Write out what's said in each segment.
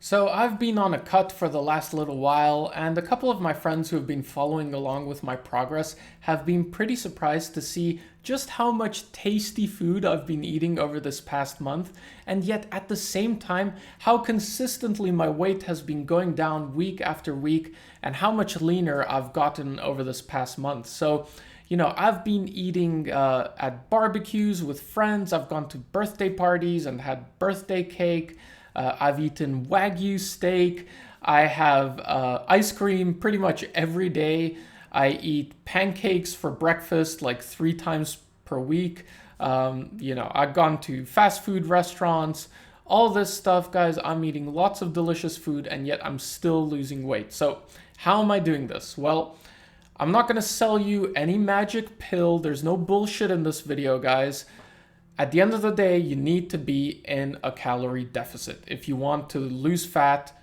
So I've been on a cut for the last little while, and a couple of my friends who have been following along with my progress have been pretty surprised to see just how much tasty food I've been eating over this past month, and yet at the same time, how consistently my weight has been going down week after week, and how much leaner I've gotten over this past month. So I've been eating at barbecues with friends. I've gone to birthday parties and had birthday cake. I've eaten Wagyu steak. I have ice cream pretty much every day. I eat pancakes for breakfast like 3 times per week. I've gone to fast food restaurants. All this stuff, guys, I'm eating lots of delicious food and yet I'm still losing weight. So, how am I doing this? Well, I'm not going to sell you any magic pill. There's no bullshit in this video, guys. At the end of the day, you need to be in a calorie deficit. If you want to lose fat,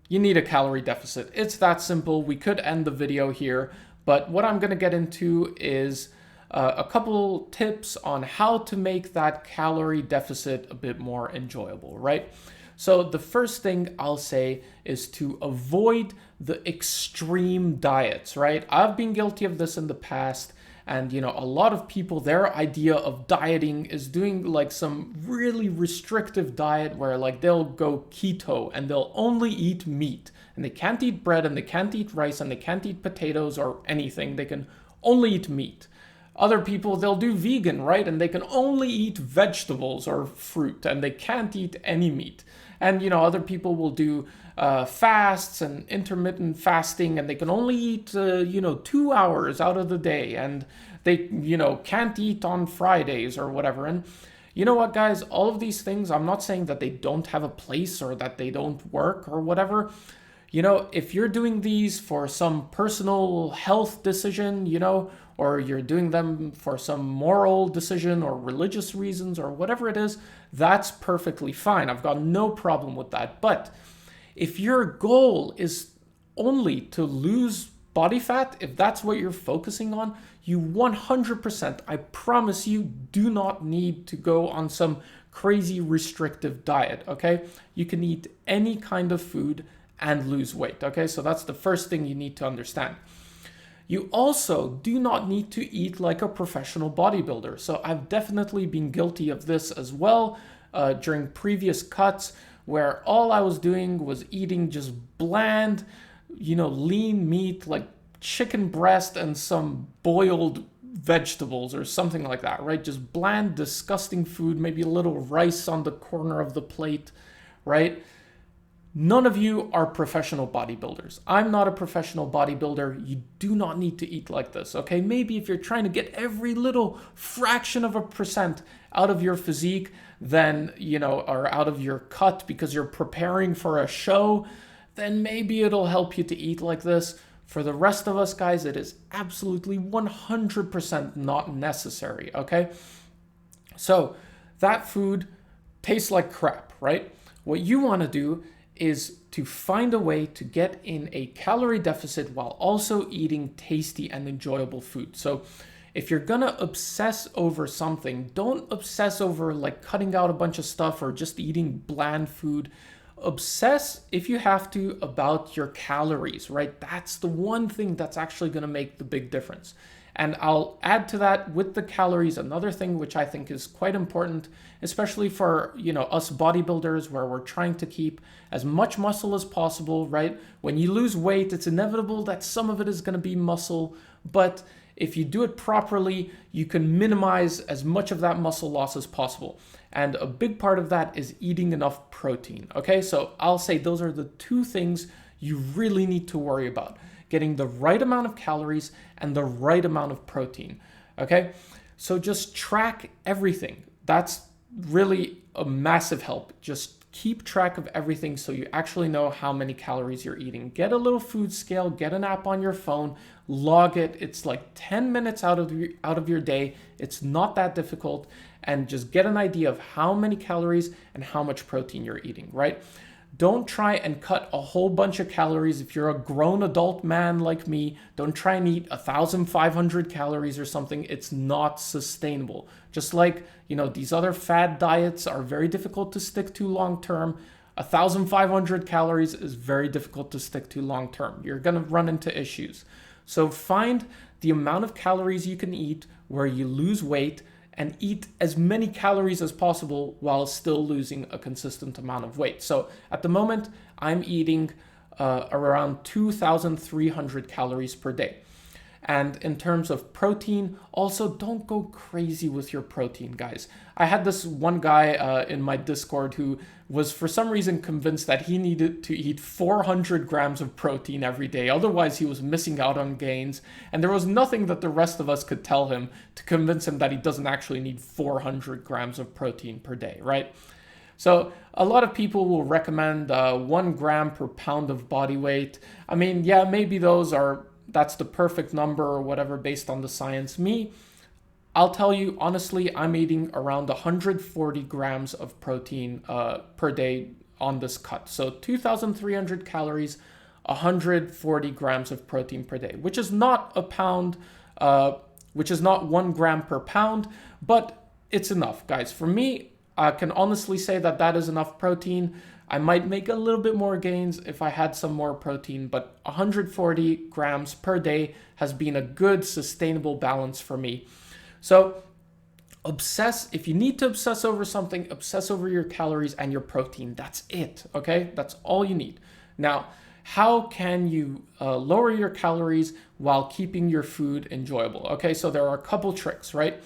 you need a calorie deficit. It's that simple. We could end the video here, but what I'm going to get into is a couple tips on how to make that calorie deficit a bit more enjoyable, right? So the first thing I'll say is to avoid the extreme diets, right? I've been guilty of this in the past. And a lot of people, their idea of dieting is doing like some really restrictive diet where like they'll go keto and they'll only eat meat and they can't eat bread and they can't eat rice and they can't eat potatoes or anything. They can only eat meat. Other people, they'll do vegan, right? And they can only eat vegetables or fruit and they can't eat any meat. And other people will do fasts and intermittent fasting, and they can only eat 2 hours out of the day, and they can't eat on Fridays or whatever. And you know what, guys? All of these things, I'm not saying that they don't have a place or that they don't work or whatever. If you're doing these for some personal health decision, or you're doing them for some moral decision or religious reasons or whatever it is, that's perfectly fine. I've got no problem with that. But if your goal is only to lose body fat, if that's what you're focusing on, you 100%, I promise you, do not need to go on some crazy restrictive diet, okay? You can eat any kind of food and lose weight, okay? So that's the first thing you need to understand. You also do not need to eat like a professional bodybuilder. So I've definitely been guilty of this as well during previous cuts where all I was doing was eating just bland, lean meat like chicken breast and some boiled vegetables or something like that, right? Just bland, disgusting food, maybe a little rice on the corner of the plate, right? None of you are professional bodybuilders. I'm not a professional bodybuilder. You do not need to eat like this, okay? Maybe if you're trying to get every little fraction of a percent out of your physique, then, or out of your cut because you're preparing for a show, then maybe it'll help you to eat like this. For the rest of us, guys, it is absolutely 100% not necessary, okay? So that food tastes like crap, right? What you want to do is to find a way to get in a calorie deficit while also eating tasty and enjoyable food. So if you're gonna obsess over something, don't obsess over like cutting out a bunch of stuff or just eating bland food. Obsess, if you have to, about your calories, right? That's the one thing that's actually gonna make the big difference. And I'll add to that with the calories another thing which I think is quite important, especially for us bodybuilders where we're trying to keep as much muscle as possible, right? When you lose weight, it's inevitable that some of it is going to be muscle, but if you do it properly, you can minimize as much of that muscle loss as possible. And a big part of that is eating enough protein, okay? So I'll say those are the two things you really need to worry about. Getting the right amount of calories and the right amount of protein, okay? So just track everything. That's really a massive help. Just keep track of everything so you actually know how many calories you're eating. Get a little food scale, get an app on your phone, log it. It's like 10 minutes out of your day. It's not that difficult, and just get an idea of how many calories and how much protein you're eating, right? Don't try and cut a whole bunch of calories. If you're a grown adult man like me, don't try and eat 1,500 calories or something. It's not sustainable. Just like, these other fad diets are very difficult to stick to long term. 1,500 calories is very difficult to stick to long term. You're going to run into issues. So find the amount of calories you can eat where you lose weight and eat as many calories as possible while still losing a consistent amount of weight. So at the moment, I'm eating around 2,300 calories per day. And in terms of protein, also don't go crazy with your protein, guys. I had this one guy in my Discord who was for some reason convinced that he needed to eat 400 grams of protein every day. Otherwise, he was missing out on gains. And there was nothing that the rest of us could tell him to convince him that he doesn't actually need 400 grams of protein per day, right? So a lot of people will recommend 1 gram per pound of body weight. I mean, yeah, maybe that's the perfect number or whatever based on the science. I'll tell you, honestly, I'm eating around 140 grams of protein per day on this cut. So 2,300 calories, 140 grams of protein per day, which is not a pound, which is not 1 gram per pound, but it's enough, guys. For me, I can honestly say that is enough protein. I might make a little bit more gains if I had some more protein, but 140 grams per day has been a good sustainable balance for me. So if you need to obsess over something, obsess over your calories and your protein. That's it, okay? That's all you need. Now, how can you lower your calories while keeping your food enjoyable? Okay, so there are a couple tricks, right?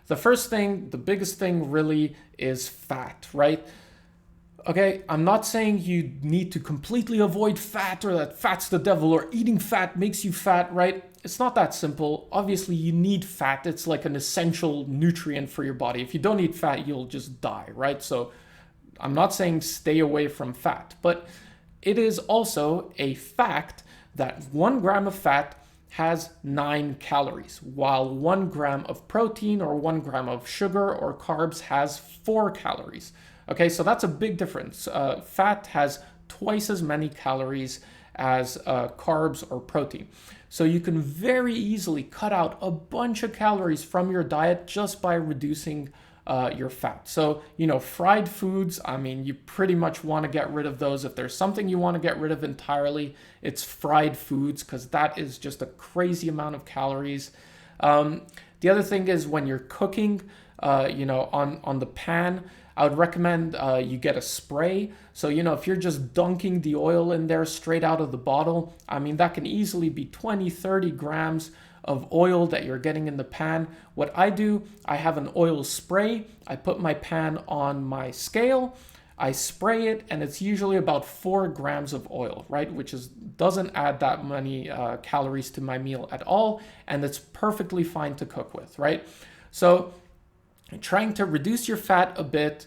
The first thing, the biggest thing really is fat, right? Okay, I'm not saying you need to completely avoid fat or that fat's the devil or eating fat makes you fat, right? It's not that simple. Obviously, you need fat. It's like an essential nutrient for your body. If you don't eat fat, you'll just die, right? So I'm not saying stay away from fat, but it is also a fact that 1 gram of fat has 9 calories, while 1 gram of protein or 1 gram of sugar or carbs has 4 calories. Okay, so that's a big difference. Fat has twice as many calories as carbs or protein. So you can very easily cut out a bunch of calories from your diet just by reducing your fat. So, fried foods, I mean, you pretty much want to get rid of those. If there's something you want to get rid of entirely, it's fried foods because that is just a crazy amount of calories. The other thing is when you're cooking, on the pan, I would recommend you get a spray. So, if you're just dunking the oil in there straight out of the bottle, I mean, that can easily be 20, 30 grams of oil that you're getting in the pan. What I do, I have an oil spray. I put my pan on my scale, I spray it, and it's usually about 4 grams of oil, right? Which doesn't add that many calories to my meal at all, and it's perfectly fine to cook with, right? So trying to reduce your fat a bit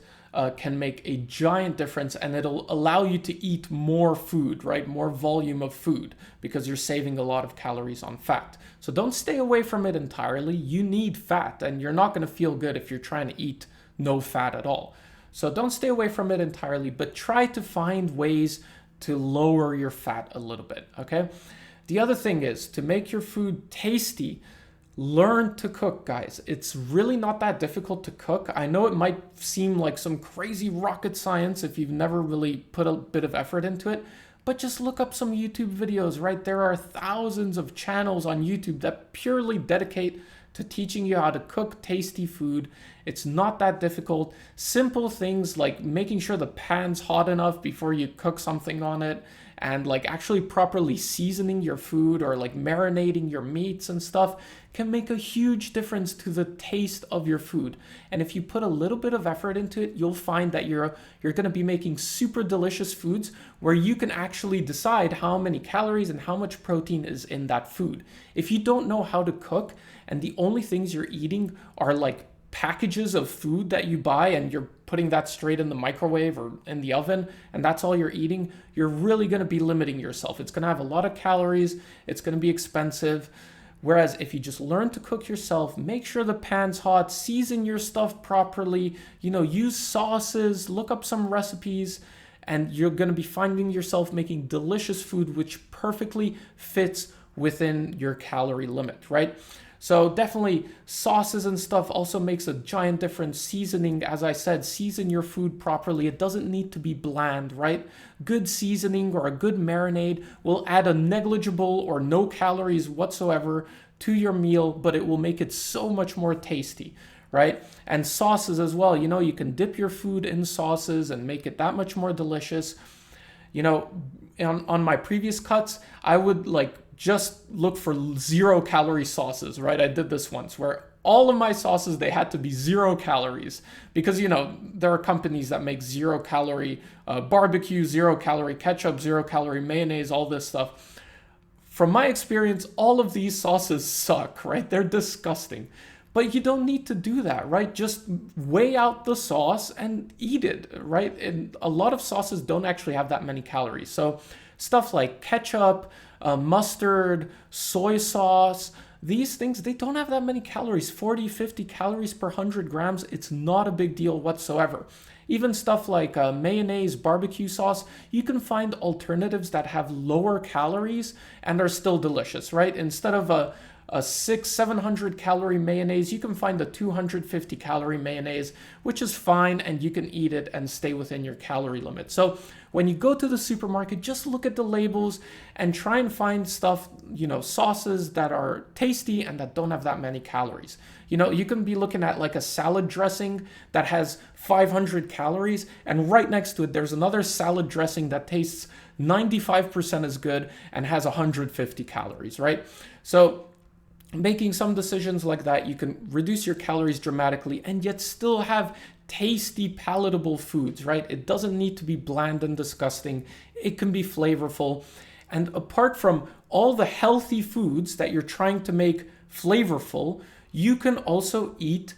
can make a giant difference, and it'll allow you to eat more food, right? More volume of food because you're saving a lot of calories on fat. So don't stay away from it entirely. You need fat, and you're not going to feel good if you're trying to eat no fat at all. So don't stay away from it entirely, but try to find ways to lower your fat a little bit, okay? The other thing is to make your food tasty. Learn to cook, guys. It's really not that difficult to cook. I know it might seem like some crazy rocket science if you've never really put a bit of effort into it, but just look up some YouTube videos, right? There are thousands of channels on YouTube that purely dedicate to teaching you how to cook tasty food. It's not that difficult. Simple things like making sure the pan's hot enough before you cook something on it, and like actually properly seasoning your food or like marinating your meats and stuff can make a huge difference to the taste of your food. And if you put a little bit of effort into it, you'll find that you're going to be making super delicious foods where you can actually decide how many calories and how much protein is in that food. If you don't know how to cook and the only things you're eating are like packages of food that you buy and you're putting that straight in the microwave or in the oven and that's all you're eating, you're really going to be limiting yourself. It's going to have a lot of calories, it's going to be expensive. Whereas if you just learn to cook yourself, make sure the pan's hot, season your stuff properly, use sauces, look up some recipes, and you're going to be finding yourself making delicious food which perfectly fits within your calorie limit, right? So definitely sauces and stuff also makes a giant difference. Seasoning, as I said, season your food properly. It doesn't need to be bland, right? Good seasoning or a good marinade will add a negligible or no calories whatsoever to your meal, but it will make it so much more tasty, right? And sauces as well. You can dip your food in sauces and make it that much more delicious. On my previous cuts, I would just look for 0 calorie sauces, right? I did this once where all of my sauces, they had to be 0 calories because, there are companies that make 0 calorie barbecue, 0 calorie ketchup, 0 calorie mayonnaise, all this stuff. From my experience, all of these sauces suck, right? They're disgusting. But you don't need to do that, right? Just weigh out the sauce and eat it, right? And a lot of sauces don't actually have that many calories. So stuff like ketchup, mustard, soy sauce, these things, they don't have that many calories, 40, 50 calories per 100 grams. It's not a big deal whatsoever. Even stuff like mayonnaise, barbecue sauce, you can find alternatives that have lower calories and are still delicious, right? Instead of a 700 calorie mayonnaise, you can find a 250 calorie mayonnaise, which is fine, and you can eat it and stay within your calorie limit. So when you go to the supermarket, just look at the labels and try and find stuff, sauces that are tasty and that don't have that many calories. You can be looking at like a salad dressing that has 500 calories, and right next to it, there's another salad dressing that tastes 95% as good and has 150 calories, right? So making some decisions like that, you can reduce your calories dramatically and yet still have tasty, palatable foods, right? It doesn't need to be bland and disgusting. It can be flavorful. And apart from all the healthy foods that you're trying to make flavorful, you can also eat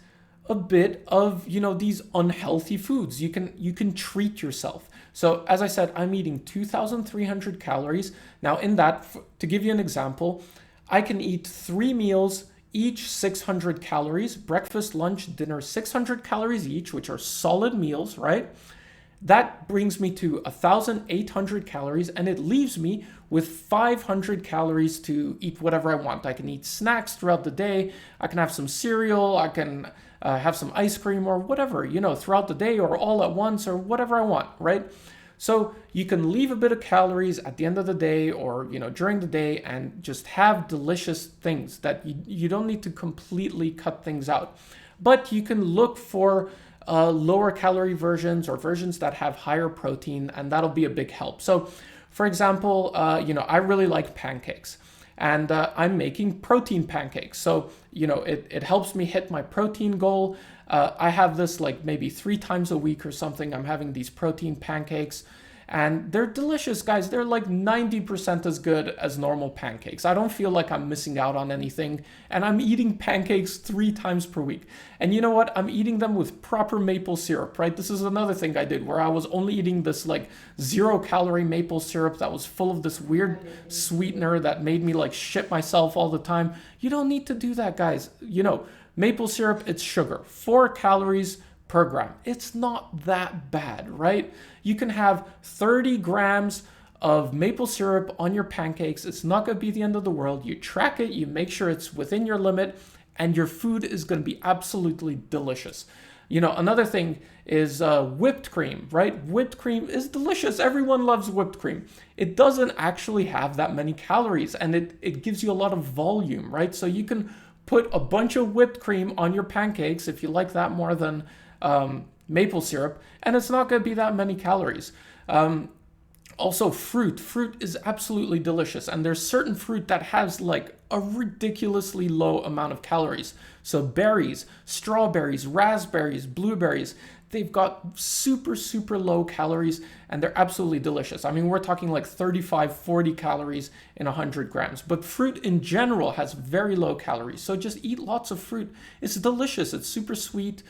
a bit of, these unhealthy foods. You can treat yourself. So as I said, I'm eating 2,300 calories. Now in that, to give you an example, I can eat 3 meals, each 600 calories, breakfast, lunch, dinner, 600 calories each, which are solid meals, right? That brings me to 1,800 calories, and it leaves me with 500 calories to eat whatever I want. I can eat snacks throughout the day. I can have some cereal. I can have some ice cream or whatever, throughout the day or all at once or whatever I want, right? So you can leave a bit of calories at the end of the day or, during the day and just have delicious things that you don't need to completely cut things out. But you can look for lower calorie versions or versions that have higher protein, and that'll be a big help. So for example, I really like pancakes. And I'm making protein pancakes. So, it helps me hit my protein goal. I have this maybe 3 times a week or something. I'm having these protein pancakes. And they're delicious, guys. They're 90% as good as normal pancakes. I don't feel like I'm missing out on anything. And I'm eating pancakes 3 times per week. And you know what? I'm eating them with proper maple syrup, right? This is another thing I did where I was only eating this 0-calorie maple syrup that was full of this weird sweetener that made me shit myself all the time. You don't need to do that, guys. Maple syrup, it's sugar. 4 calories per gram. It's not that bad, right? You can have 30 grams of maple syrup on your pancakes. It's not going to be the end of the world. You track it, you make sure it's within your limit, and your food is going to be absolutely delicious. Another thing is whipped cream, right? Whipped cream is delicious. Everyone loves whipped cream. It doesn't actually have that many calories, and it gives you a lot of volume, right? So you can put a bunch of whipped cream on your pancakes if you like that more than maple syrup, and it's not going to be that many calories. Also, fruit is absolutely delicious, and there's certain fruit that has a ridiculously low amount of calories. So berries, strawberries, raspberries, blueberries, they've got super, super low calories, and they're absolutely delicious. I mean, we're talking 35, 40 calories in 100 grams. But fruit in general has very low calories. So just eat lots of fruit. It's delicious. It's super sweet,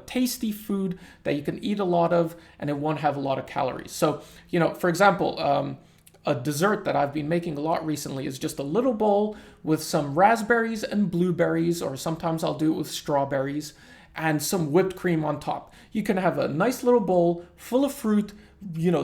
tasty food that you can eat a lot of, and it won't have a lot of calories. So, for example, a dessert that I've been making a lot recently is just a little bowl with some raspberries and blueberries, or sometimes I'll do it with strawberries, and some whipped cream on top. You can have a nice little bowl full of fruit,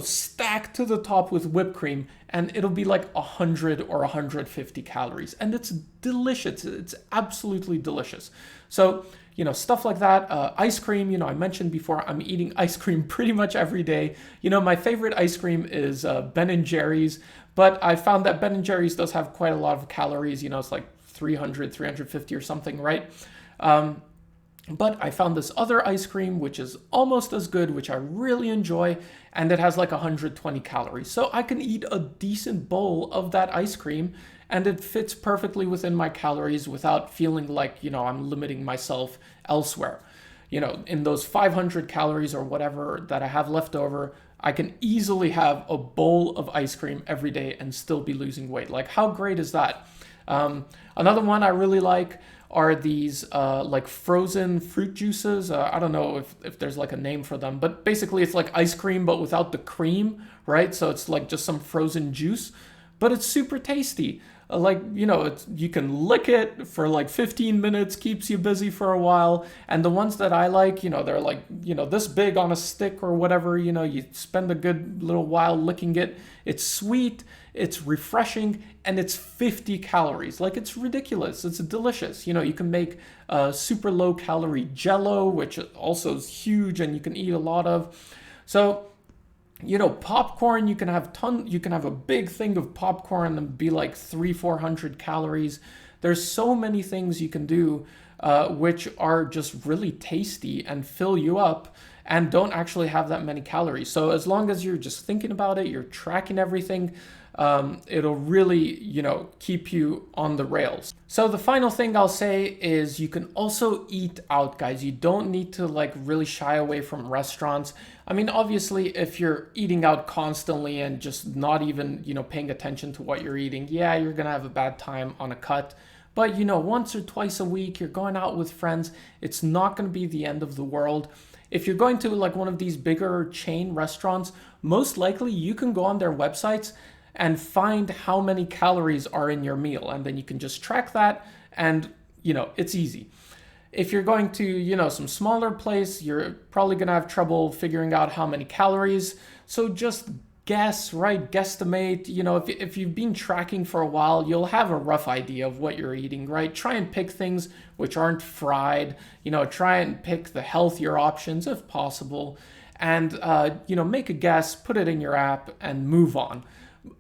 stacked to the top with whipped cream, and it'll be like 100 or 150 calories. And it's delicious. It's absolutely delicious. So, stuff like that. Ice cream, I mentioned before, I'm eating ice cream pretty much every day. My favorite ice cream is Ben & Jerry's, but I found that Ben & Jerry's does have quite a lot of calories. It's like 300, 350 or something, right? But I found this other ice cream, which is almost as good, which I really enjoy, and it has like 120 calories. So I can eat a decent bowl of that ice cream, and it fits perfectly within my calories without feeling like, I'm limiting myself elsewhere. In those 500 calories or whatever that I have left over, I can easily have a bowl of ice cream every day and still be losing weight. Like, how great is that? Another one I really like are these like frozen fruit juices. I don't know if there's like a name for them, but basically it's like ice cream but without the cream, right? So it's like just some frozen juice, but it's super tasty. You can lick it for like 15 minutes, keeps you busy for a while. And the ones that I like, they're like, this big on a stick or whatever, you spend a good little while licking it. It's sweet, it's refreshing, and it's 50 calories. Like, it's ridiculous. It's delicious. You can make super low calorie Jello, which also is huge and you can eat a lot of. So, popcorn, you can have a big thing of popcorn and be like 400 calories. There's so many things you can do which are just really tasty and fill you up and don't actually have that many calories. So as long as you're just thinking about it, you're tracking everything, it'll really, keep you on the rails. So the final thing I'll say is you can also eat out, guys. You don't need to like really shy away from restaurants. I mean, obviously, if you're eating out constantly and just not even, paying attention to what you're eating, yeah, you're gonna have a bad time on a cut. But, once or twice a week, you're going out with friends, it's not gonna be the end of the world. If you're going to like one of these bigger chain restaurants, most likely you can go on their websites and find how many calories are in your meal. And then you can just track that and, it's easy. If you're going to, some smaller place, you're probably going to have trouble figuring out how many calories. So just guess, right? Guesstimate. If you've been tracking for a while, you'll have a rough idea of what you're eating, right? Try and pick things which aren't fried. Try and pick the healthier options if possible. And, make a guess, put it in your app and move on.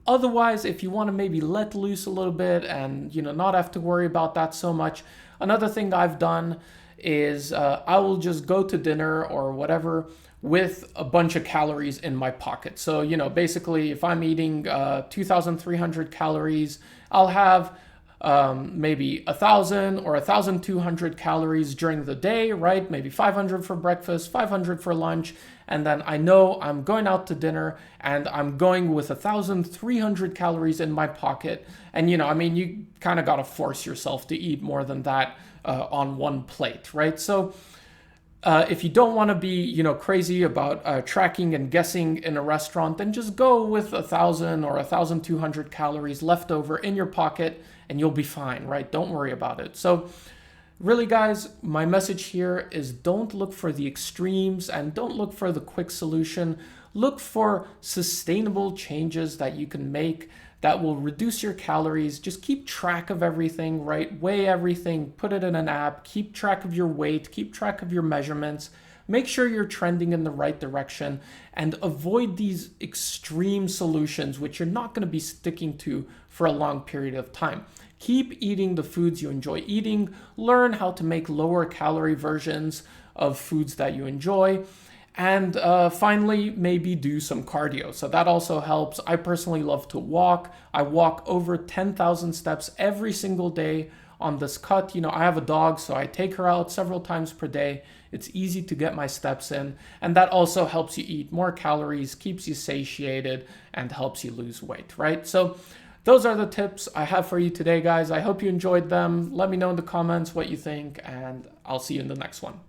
Otherwise, if you want to maybe let loose a little bit and, not have to worry about that so much, another thing I've done is I will just go to dinner or whatever with a bunch of calories in my pocket. So, basically, if I'm eating 2,300 calories, I'll have maybe 1,000 or 1,200 calories during the day, right? Maybe 500 for breakfast, 500 for lunch. And then I know I'm going out to dinner and I'm going with 1,300 calories in my pocket. And, you kind of got to force yourself to eat more than that on one plate, right? So if you don't want to be, crazy about tracking and guessing in a restaurant, then just go with 1,000 or 1,200 calories left over in your pocket and you'll be fine, right? Don't worry about it. So really, guys, my message here is don't look for the extremes and don't look for the quick solution. Look for sustainable changes that you can make that will reduce your calories. Just keep track of everything, right? Weigh everything, put it in an app, keep track of your weight, keep track of your measurements. Make sure you're trending in the right direction and avoid these extreme solutions, which you're not going to be sticking to for a long period of time. Keep eating the foods you enjoy eating. Learn how to make lower calorie versions of foods that you enjoy. And finally, maybe do some cardio. So that also helps. I personally love to walk. I walk over 10,000 steps every single day on this cut. I have a dog, so I take her out several times per day. It's easy to get my steps in. And that also helps you eat more calories, keeps you satiated, and helps you lose weight, right? So those are the tips I have for you today, guys. I hope you enjoyed them. Let me know in the comments what you think, and I'll see you in the next one.